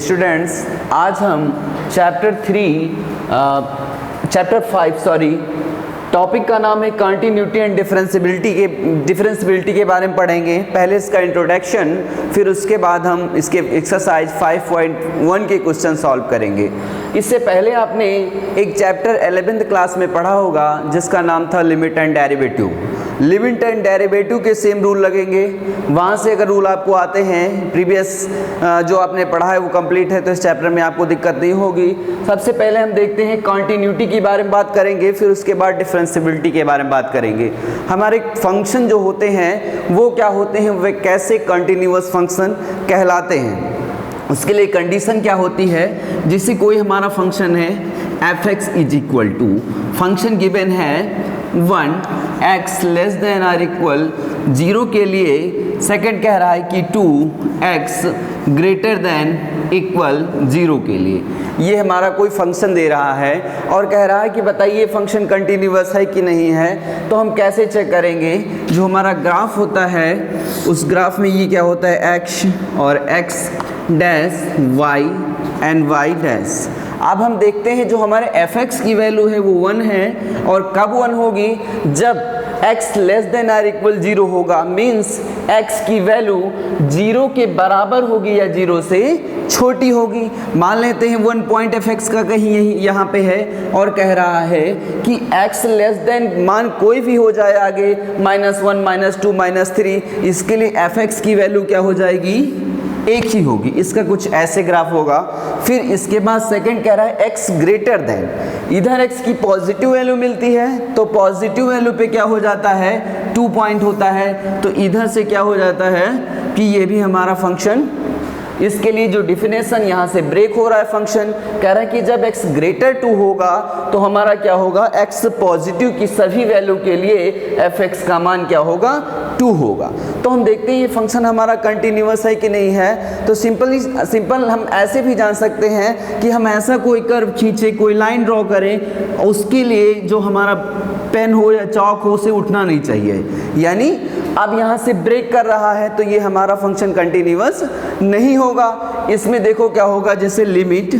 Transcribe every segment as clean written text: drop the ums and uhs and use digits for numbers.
Students, आज हम chapter 5 topic का नाम है कंटिन्यूटी एंड डिफरेंशियबिलिटी के बारे में पढ़ेंगे। पहले इसका इंट्रोडक्शन, फिर उसके बाद हम इसके एक्सरसाइज 5.1 के क्वेश्चन सॉल्व करेंगे। इससे पहले आपने एक चैप्टर 11th क्लास में पढ़ा होगा जिसका नाम था limit and derivative. Limit and derivative के सेम रूल लगेंगे। वहाँ से अगर रूल आपको आते हैं, प्रीवियस जो आपने पढ़ा है वो कंप्लीट है, तो इस चैप्टर में आपको दिक्कत नहीं होगी। सबसे पहले हम देखते हैं कंटिन्यूटी के बारे में बात करेंगे, फिर उसके बाद डिफरेंशियबिलिटी के बारे में बात करेंगे। हमारे फंक्शन जो होते हैं वो क्या होते हैं, वे कैसे कंटिन्यूअस फंक्शन कहलाते हैं। उसके लिए कंडीशन क्या होती है, जैसे कोई हमारा फंक्शन है f(x) is equal to, function given है 1x less than or equal 0 के लिए, सेकंड कह रहा है कि 2x ग्रेटर देन इक्वल 0 के लिए। ये हमारा कोई फंक्शन दे रहा है और कह रहा है कि बताइए फंक्शन कंटिन्यूअस है कि नहीं है। तो हम कैसे चेक करेंगे, जो हमारा ग्राफ होता है उस ग्राफ में ये क्या होता है x और x dash y and y dash. अब हम देखते हैं जो हमारे f(x) की वैल्यू है वो 1 है, और कब 1 होगी, जब x less than or equal 0 होगा। मीन्स x की वैल्यू 0 के बराबर होगी या 0 से छोटी होगी। मान लेते हैं 1 पॉइंट f(x) का कहीं यहाँ पे है और कह रहा है कि x लेस देन, मान कोई भी हो जाए आगे, -1 -2 -3, इसके लिए f(x) की वैल्यू क्या हो जाएगी, एक ही होगी। इसका कुछ ऐसे ग्राफ होगा। फिर इसके बाद सेकंड कह रहा है x ग्रेटर देन, इधर x की पॉजिटिव वैल्यू मिलती है तो पॉजिटिव वैल्यू पे क्या हो जाता है, 2 पॉइंट होता है, तो इधर से क्या हो जाता है कि ये भी हमारा फंक्शन। इसके लिए जो डिफिनेशन यहाँ से ब्रेक हो रहा है, फंक्शन कह रहा है कि जब x ग्रेटर 2 होगा तो हमारा क्या होगा, x पॉजिटिव की सभी वैल्यू के लिए f(x) का मान क्या होगा, 2 होगा। तो हम देखते हैं ये फंक्शन हमारा कंटिन्यूअस है कि नहीं है। तो सिंपल हम ऐसे भी जान सकते हैं कि हम ऐसा कोई कर्व खींचे, कोई लाइन ड्रॉ करें, उसके लिए जो हमारा पेन हो या चौक हो उसे उठना नहीं चाहिए। यानी अब यहाँ से ब्रेक कर रहा है तो ये हमारा फंक्शन कंटिन्यूअस नहीं होगा। इसमें देखो क्या होगा, जैसे लिमिट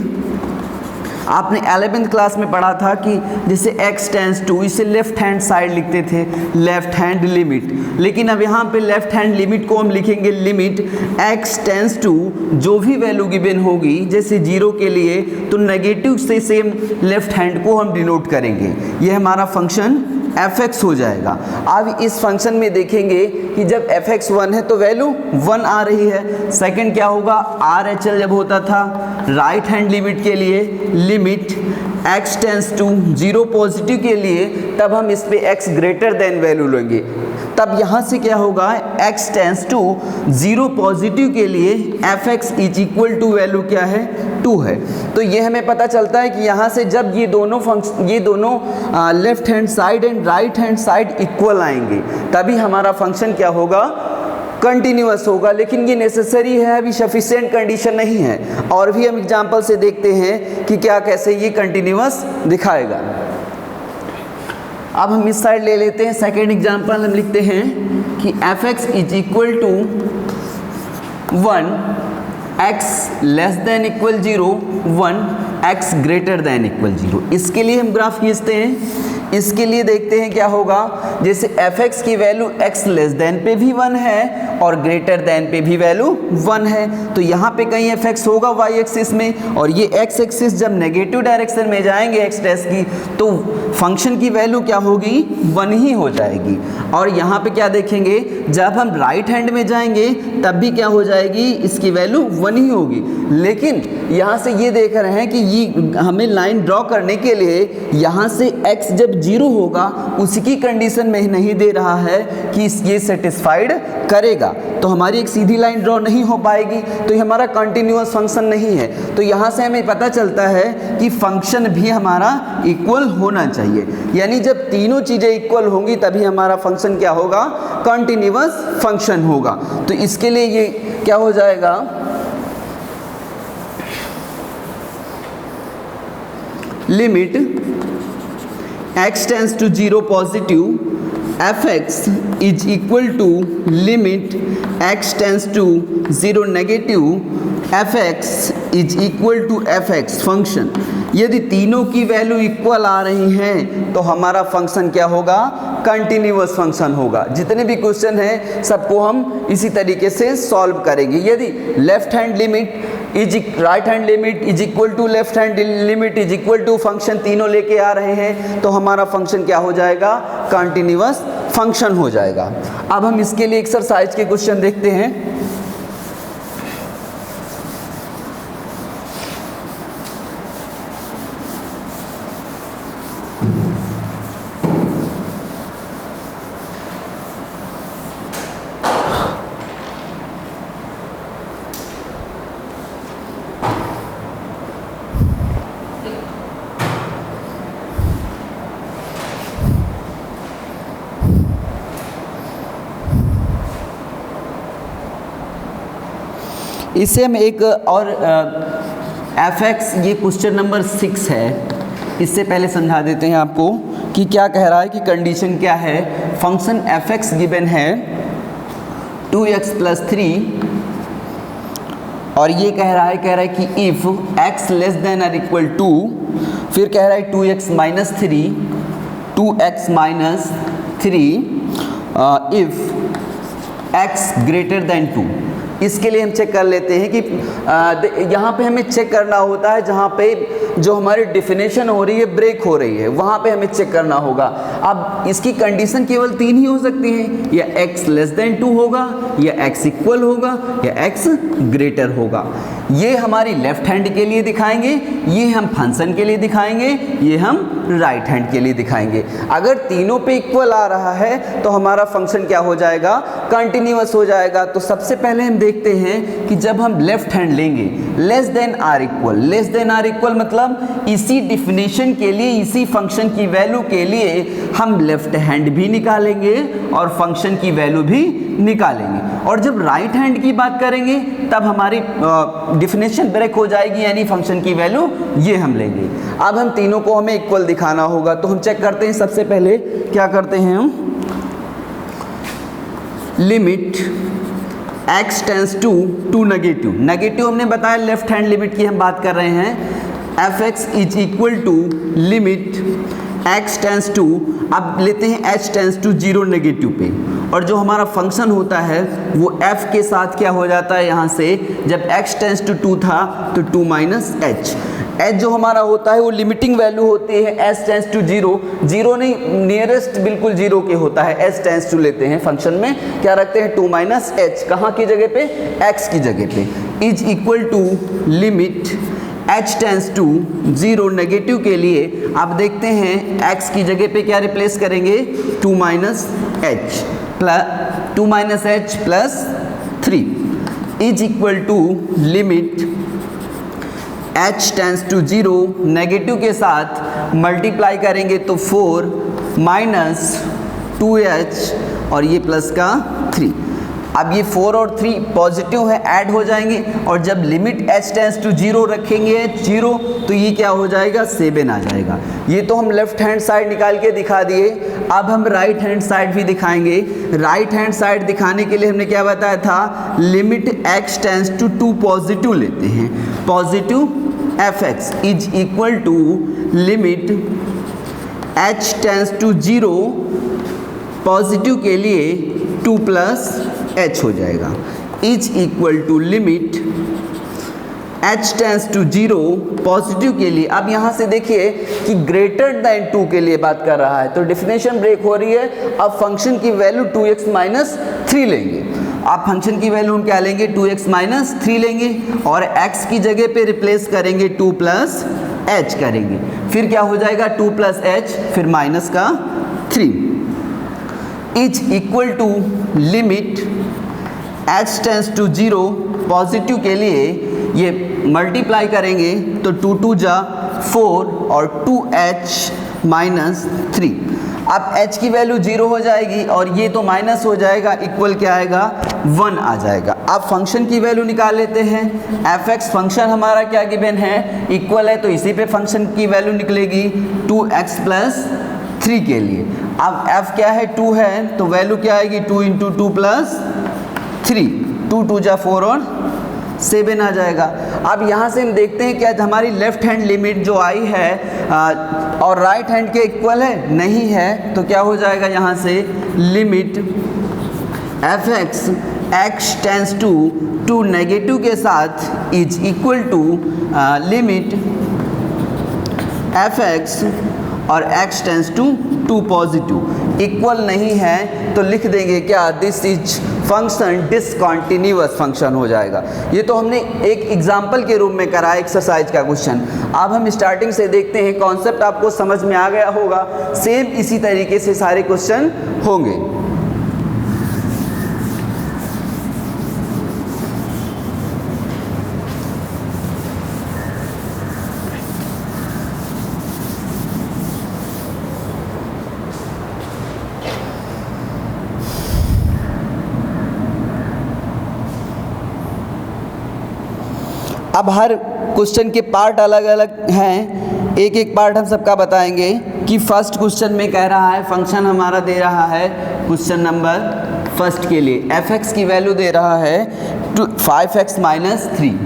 आपने 11th क्लास में पढ़ा था कि जैसे x टेंस टू, इसे लेफ्ट हैंड साइड लिखते थे, लेफ्ट हैंड लिमिट। लेकिन अब यहाँ पे लेफ्ट हैंड लिमिट को हम लिखेंगे लिमिट x टेंस टू, जो भी वैल्यू गिवन होगी, जैसे 0 के लिए तो नेगेटिव से सेम लेफ्ट हैंड को हम डिनोट करेंगे। ये हमारा फंक्शन f(x) हो जाएगा। अब इस फंक्शन में देखेंगे कि जब f(x) 1 है तो वैल्यू 1 आ रही है। सेकंड क्या होगा, RHL जब होता था राइट हैंड लिमिट के लिए, limit x tends to 0 positive के लिए, तब हम इस पे x ग्रेटर देन वैल्यू लेंगे। तब यहाँ से क्या होगा, x टेंस टू 0 पॉजिटिव के लिए f(x) is equal to value क्या है, 2 है। तो ये हमें पता चलता है कि यहाँ से जब ये दोनों left hand side and right hand side equal आएंगे तभी हमारा फंक्शन क्या होगा, कंटिन्यूअस होगा। लेकिन ये नेसेसरी है, अभी सफिशिएंट कंडीशन नहीं है। और भी हम एग्जांपल से देखते हैं कि क्या कैसे ये कंटिन्यूअस दिखाएगा। अब हम इस साइड ले लेते हैं। सेकेंड एग्जांपल हम लिखते हैं कि f(x) is equal to 1, x less than equal 0, 1 x greater than equal 0। इसके लिए हम ग्राफ खींचते हैं। इसके लिए देखते हैं क्या होगा, जैसे f(x) की वैल्यू x लेस देन पे भी 1 है और ग्रेटर देन पे भी वैल्यू 1 है, तो यहाँ पे कहीं f(x) होगा y एक्सिस में, और ये x एक्सिस जब नेगेटिव डायरेक्शन में जाएंगे x डैश की, तो फंक्शन की वैल्यू क्या होगी, 1 ही हो जाएगी। और यहाँ पे क्या देखेंगे, जब हम राइट हैंड में जाएंगे तब भी क्या हो जाएगी, इसकी वैल्यू 1 ही होगी। लेकिन यहाँ से ये देख रहे हैं कि ये हमें लाइन ड्रॉ करने के लिए यहाँ से x जब 0 होगा उसकी कंडीशन में नहीं दे रहा है कि ये सेटिस्फाइड करेगा, तो हमारी एक सीधी लाइन ड्रॉ नहीं हो पाएगी, तो ये हमारा कंटिन्यूअस फंक्शन नहीं है। तो यहाँ से हमें पता चलता है कि फंक्शन भी हमारा इक्वल होना चाहिए। यानी जब तीनों चीज़ें इक्वल होंगी तभी हमारा फंक्शन क्या होगा, कंटिन्यूअस फंक्शन होगा। तो इसके लिए ये क्या हो जाएगा, limit x tends to 0 positive f(x) is equal to limit x tends to 0 negative f(x) is equal to f x function, यदि तीनों की वैल्यू इक्वल आ रही हैं तो हमारा फंक्शन क्या होगा, कंटिन्यूअस फंक्शन होगा। जितने भी क्वेश्चन हैं सबको हम इसी तरीके से सॉल्व करेंगे। यदि left hand limit is right hand limit is equal to left hand limit is equal to function तीनों लेके आ रहे हैं तो हमारा फंक्शन क्या हो जाएगा, कंटिन्यूअस फंक्शन हो जाएगा। अब हम इसके लिए एक्सरसाइज के क्वेश्चन देखते हैं। इसे हम एक और एफ एक्स, ये क्वेश्चन नंबर 6 है, इससे पहले समझा देते हैं आपको कि क्या कह रहा है कि कंडीशन क्या है। फंक्शन एफ एक्स गिवन है 2x + 3 और ये कह रहा है कि इफ़ x लेस देन और इक्वल टू, फिर कह रहा है 2x - 3 2x - 3 if x greater then 2। इसके लिए हम चेक कर लेते हैं कि यहाँ पे हमें चेक करना होता है जहाँ पे जो हमारी डेफिनेशन हो रही है ब्रेक हो रही है, वहाँ पे हमें चेक करना होगा। अब इसकी कंडीशन केवल 3 ही हो सकती है, या x लेस देन 2 होगा, या x इक्वल होगा, या x ग्रेटर होगा। ये हमारी लेफ्ट हैंड के लिए दिखाएंगे, ये हम फंक्शन के लिए दिखाएंगे, ये हम राइट हैंड के लिए दिखाएंगे। अगर तीनों पे इक्वल आ रहा है तो हमारा फंक्शन क्या हो जाएगा, कंटिन्यूअस हो जाएगा। तो सबसे पहले हम देखते हैं कि जब हम लेफ्ट हैंड लेंगे less than or equal, less than or equal मतलब इसी डिफिनेशन के लिए, इसी फंक्शन की वैल्यू के लिए हम लेफ्ट हैंड भी निकालेंगे और फंक्शन की वैल्यू भी निकालेंगे। और जब राइट हैंड की बात करेंगे तब हमारी डिफिनेशन ब्रेक हो जाएगी, यानी फंक्शन की वैल्यू ये हम लेंगे। अब हम तीनों को हमें इक्वल दिखाना होगा, तो हम चेक करते हैं। सबसे पहले क्या करते हैं हम, limit x tends to negative, negative हमने बताया लेफ्ट हैंड लिमिट की हम बात कर रहे हैं। F x is equal to limit x tends to, अब लेते हैं h टेंस टू 0 नेगेटिव पे, और जो हमारा फंक्शन होता है वो f के साथ क्या हो जाता है, यहाँ से जब x टेंस टू 2 था तो 2 - h, h जो हमारा होता है वो लिमिटिंग वैल्यू होती है s टेंस टू 0, 0 नहीं, नियरेस्ट बिल्कुल 0 के होता है, s टेंस टू लेते हैं फंक्शन में, क्या रखते हैं 2 - h, कहाँ की जगह पे, x की जगह पे, is equal to limit h tends to 0 negative के लिए आप देखते हैं x की जगह पे क्या रिप्लेस करेंगे, 2 - h plus 3 is equal to limit h tends to 0 negative के साथ मल्टीप्लाई करेंगे तो 4 - 2h और ये प्लस का 3। अब ये 4 और 3 पॉजिटिव है, ऐड हो जाएंगे, और जब लिमिट h टेंस टू 0 रखेंगे 0 तो ये क्या हो जाएगा, 7 आ जाएगा। ये तो हम लेफ्ट हैंड साइड निकाल के दिखा दिए। अब हम राइट हैंड साइड भी दिखाएंगे। राइट हैंड साइड दिखाने के लिए हमने क्या बताया था, limit x tends to 2 positive लेते हैं, positive f x is equal to limit h tends to 0 positive के लिए 2 + h हो जाएगा, is equal to limit h tends to 0 positive के लिए। अब यहाँ से देखिए कि ग्रेटर देन 2 के लिए बात कर रहा है, तो डेफिनेशन ब्रेक हो रही है। अब फंक्शन की वैल्यू 2x - 3 लेंगे। आप फंक्शन की वैल्यू हम क्या लेंगे, 2x - 3 लेंगे, और x की जगह पे रिप्लेस करेंगे 2 + h करेंगे, फिर क्या हो जाएगा 2 + h, फिर माइनस का 3 is equal to limit h tends to 0 positive के लिए ये मल्टीप्लाई करेंगे तो 2 × 2 = 4 और 2h - 3। अब h की वैल्यू 0 हो जाएगी और ये तो माइनस हो जाएगा, इक्वल क्या आएगा, 1 आ जाएगा। अब फंक्शन की वैल्यू निकाल लेते हैं। एफ एक्स फंक्शन हमारा क्या गिवन है, इक्वल है, तो इसी पे फंक्शन की वैल्यू निकलेगी 2x + 3 के लिए। अब f क्या है, 2 है, तो वैल्यू क्या आएगी, 2 × 2 + 3, 2 × 2 = 4 और 7 आ जाएगा। अब यहाँ से हम देखते हैं क्या हमारी लेफ्ट हैंड लिमिट जो आई है और राइट हैंड के इक्वल है, नहीं है, तो क्या हो जाएगा यहाँ से limit f x x tends to negative के साथ is equal to limit f x और x tends to positive. Equal नहीं है तो लिख देंगे क्या, this is function discontinuous function हो जाएगा। ये तो हमने एक एग्जाम्पल के रूप में करा एक्सरसाइज का क्वेश्चन। अब हम स्टार्टिंग से देखते हैं, कॉन्सेप्ट आपको समझ में आ गया होगा। सेम इसी तरीके से सारे क्वेश्चन होंगे। अब हर क्वेश्चन के पार्ट अलग अलग हैं, एक एक पार्ट हम सबका बताएंगे कि फर्स्ट क्वेश्चन में कह रहा है फंक्शन हमारा दे रहा है क्वेश्चन नंबर फर्स्ट के लिए एफ एक्स की वैल्यू दे रहा है 5x माइनस 3,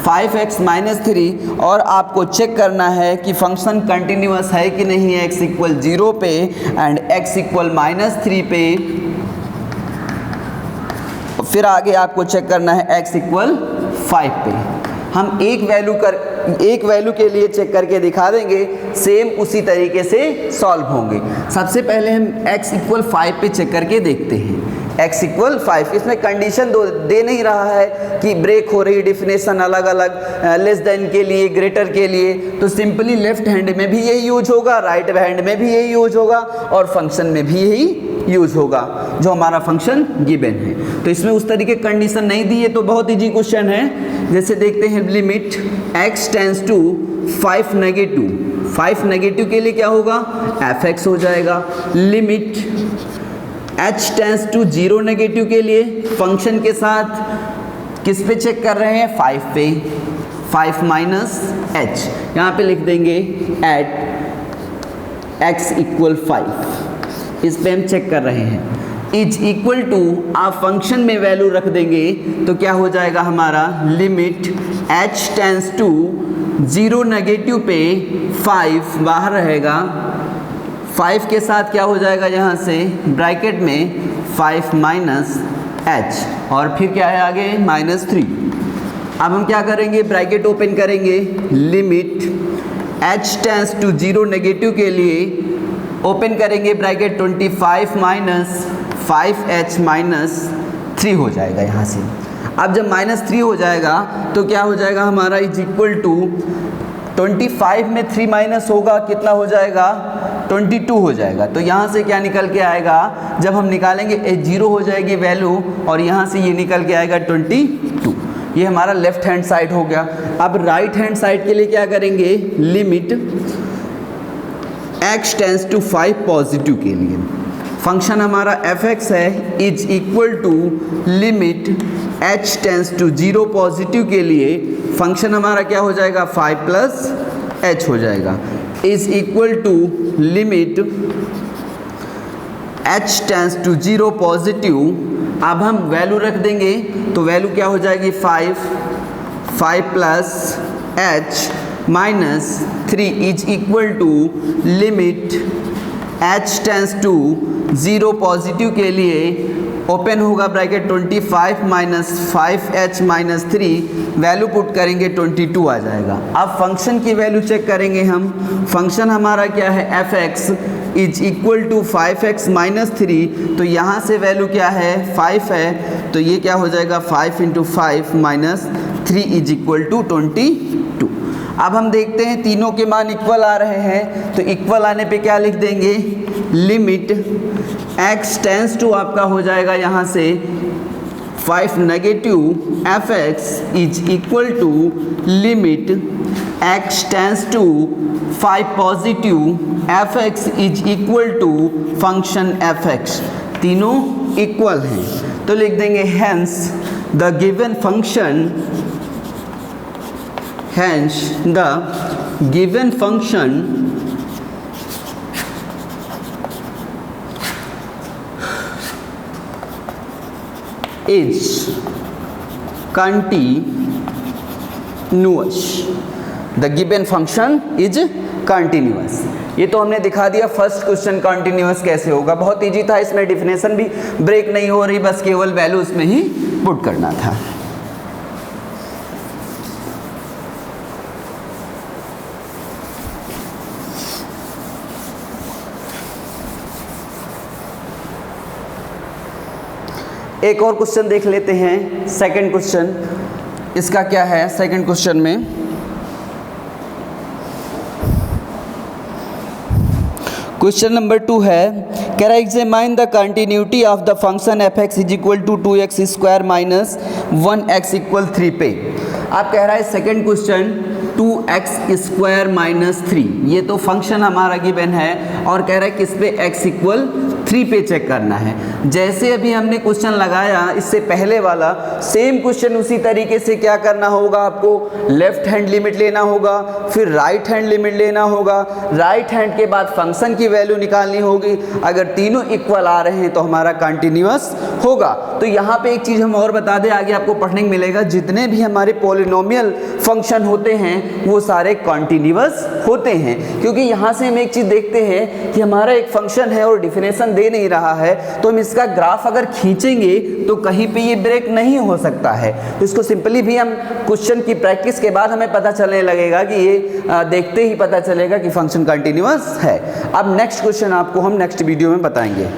5x माइनस 3 और आपको चेक करना है कि फंक्शन कंटिन्यूअस है कि नहीं है x इक्वल 0 पे एंड x इक्वल माइनस 3 पे। फिर आगे आपको चेक करना है x इक्वल 5 पे। हम एक वैल्यू के लिए चेक करके दिखा देंगे, सेम उसी तरीके से सॉल्व होंगे। सबसे पहले हम x इक्वल 5 पे चेक करके देखते हैं। x इक्वल 5, इसमें कंडीशन दे नहीं रहा है कि ब्रेक हो रही, डिफिनेशन अलग अलग, लेस देन के लिए, ग्रेटर के लिए, तो सिंपली लेफ्ट हैंड में भी यही यूज होगा, राइट हैंड में भी यही यूज होगा और फंक्शन में भी यही यूज होगा जो हमारा फंक्शन गिवन है। तो इसमें उस तरीके कंडीशन नहीं दी है, तो बहुत इजी क्वेश्चन है। जैसे देखते हैं limit x tends to 5 negative, 5 negative के लिए क्या होगा, एफ एक्स हो जाएगा। Limit h tends to 0 negative के लिए फंक्शन के साथ किस पे चेक कर रहे हैं, 5 पे, 5 माइनस h, यहाँ पे लिख देंगे एट x इक्वल 5, इस पे हम चेक कर रहे हैं। इज इक्वल टू आप फंक्शन में वैल्यू रख देंगे तो क्या हो जाएगा हमारा, limit h tends to 0 negative पे 5 बाहर रहेगा, 5 के साथ क्या हो जाएगा यहाँ से ब्रैकेट में 5 माइनस h और फिर क्या है आगे माइनस 3। अब हम क्या करेंगे, ब्रैकेट ओपन करेंगे, limit h tends to 0 negative के लिए ओपन करेंगे ब्रैकेट 25 माइनस 5h माइनस 3 हो जाएगा यहाँ से। अब जब माइनस 3 हो जाएगा तो क्या हो जाएगा हमारा, इज इक्वल टू 25 में 3 माइनस होगा, कितना हो जाएगा, 22 हो जाएगा। तो यहाँ से क्या निकल के आएगा, जब हम निकालेंगे 0 हो जाएगी वैल्यू और यहाँ से ये निकल के आएगा 22। ये हमारा लेफ्ट हैंड साइड हो गया। अब राइट हैंड साइड के लिए क्या करेंगे, limit x tends to 5 positive के लिए फंक्शन हमारा एफ एक्स है, is equal to limit h tends to 0 positive के लिए फंक्शन हमारा क्या हो जाएगा, 5 प्लस h हो जाएगा, is equal to limit h tends to 0 positive. अब हम वैल्यू रख देंगे तो वैल्यू क्या हो जाएगी, 5 plus h minus 3 is equal to limit h tends to 0 positive के लिए ओपन होगा bracket 25 minus 5h minus 3, value put करेंगे 22 आ जाएगा। अब फंक्शन की वैल्यू चेक करेंगे हम, फंक्शन हमारा क्या है, f x is equal to 5x minus 3, तो यहाँ से वैल्यू क्या है, 5 है, तो ये क्या हो जाएगा 5 into 5 minus 3 is equal to 22। अब हम देखते हैं तीनों के मान इक्वल आ रहे हैं, तो इक्वल आने पे क्या लिख देंगे, लिमिट x टेंस टू आपका हो जाएगा यहाँ से 5 negative f x is equal to limit x tends to 5 positive f x is equal to function f x. तीनों इक्वल हैं तो लिख देंगे hence the given function, hence the given function is continuous the given function is continuous. ये तो हमने दिखा दिया फर्स्ट क्वेश्चन कंटिन्यूअस कैसे होगा, बहुत इजी था, इसमें डिफिनेशन भी ब्रेक नहीं हो रही, बस केवल वैल्यू उसमें ही पुट करना था। एक और क्वेश्चन देख लेते हैं, सेकंड क्वेश्चन। इसका क्या है सेकंड क्वेश्चन में, क्वेश्चन नंबर 2 है, कह रहा है examine the continuity of the function f x is equal to 2x square minus 1x equal 3 पे। आप कह रहा है second question 2x square minus 3, ये तो फंक्शन हमारा गिवन है और कह रहा है किस पे x इक्वल 3 पे चेक करना है। जैसे अभी हमने क्वेश्चन लगाया इससे पहले वाला सेम क्वेश्चन उसी तरीके से क्या करना होगा, आपको लेफ्ट हैंड लिमिट लेना होगा, फिर राइट हैंड लिमिट लेना होगा, राइट हैंड के बाद फंक्शन की वैल्यू निकालनी होगी। अगर तीनों इक्वल आ रहे हैं तो हमारा कंटिन्यूअस होगा। तो यहाँ पे एक चीज़ हम और बता दें, आगे आपको पढ़ने को मिलेगा, जितने भी हमारे पॉलिनोमियल फंक्शन होते हैं वो सारे कंटिन्यूअस होते हैं, क्योंकि यहाँ से हम एक चीज़ देखते हैं कि हमारा एक फंक्शन है और डिफिनेशन दे नहीं रहा है, तो हम इसका ग्राफ अगर खींचेंगे तो कहीं पे ये ब्रेक नहीं हो सकता है। तो इसको सिंपली भी हम क्वेश्चन की प्रैक्टिस के बाद हमें पता चलने लगेगा कि ये देखते ही पता चलेगा कि फंक्शन कंटिन्यूअस है। अब नेक्स्ट क्वेश्चन आपको हम नेक्स्ट वीडियो में बताएंगे।